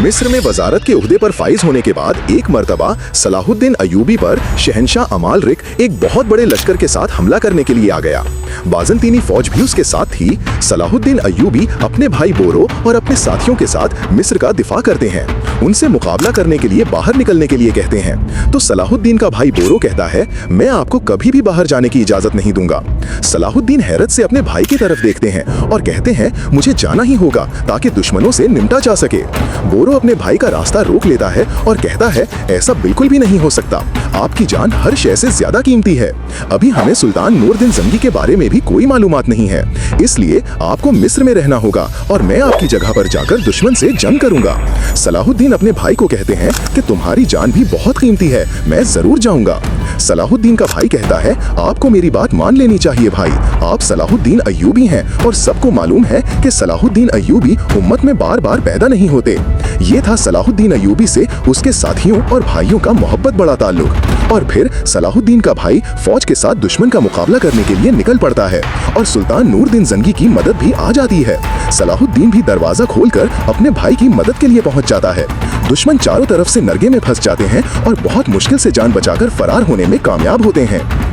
मिस्र में वजारत के उहदे पर फाइज होने के बाद एक मर्तबा सलाहुद्दीन अय्यूबी पर शहंशाह अमालरिक एक बहुत बड़े लश्कर के साथ हमला करने के लिए आ गया। बाज़ंतीनी फौज भी उसके साथ थी। सलाहुद्दीन अय्यूबी अपने भाई बोरो और अपने साथियों के साथ मिस्र का दिफा करते हैं। उनसे मुकाबला करने के लिए बाहर निकलने के लिए कहते हैं तो सलाहुद्दीन का भाई बोरो कहता है, मैं आपको कभी भी बाहर जाने की इजाजत नहीं दूंगा। सलाहुद्दीन हैरत से अपने भाई की तरफ देखते हैं और कहते हैं, मुझे जाना ही होगा ताकि दुश्मनों से निपटा जा सके। बोरो अपने भाई का रास्ता रोक लेता है और कहता है, ऐसा बिल्कुल भी नहीं हो सकता, आपकी जान हर शय से ज्यादा कीमती है। अभी हमें सुल्तान नूरदीन जंगी के बारे में भी कोई मालूमात नहीं है, इसलिए आपको मिस्र में रहना होगा और मैं आपकी जगह पर जाकर दुश्मन से जंग करूंगा। सलाहुद्दीन अपने भाई को कहते हैं कि तुम्हारी जान भी बहुत कीमती है, मैं जरूर जाऊंगा। सलाहुद्दीन का भाई कहता है, आपको मेरी बात मान लेनी चाहिए भाई, आप सलाहुद्दीन अय्यूबी हैं और सबको मालूम है कि सलाहुद्दीन अय्यूबी उम्मत में बार बार पैदा नहीं होते। ये था सलाहुद्दीन अय्यूबी से उसके साथियों और भाइयों का मोहब्बत बड़ा ताल्लुक। और फिर सलाहुद्दीन का भाई फौज के साथ दुश्मन का मुकाबला करने के लिए निकल पड़ता है और सुल्तान नूरदीन जंगी की मदद भी आ जाती है। सलाहुद्दीन भी दरवाजा खोलकर अपने भाई की मदद के लिए पहुंच जाता है। दुश्मन चारों तरफ से नरगे में फंस जाते हैं और बहुत मुश्किल से जान बचाकर फरार होने में कामयाब होते हैं।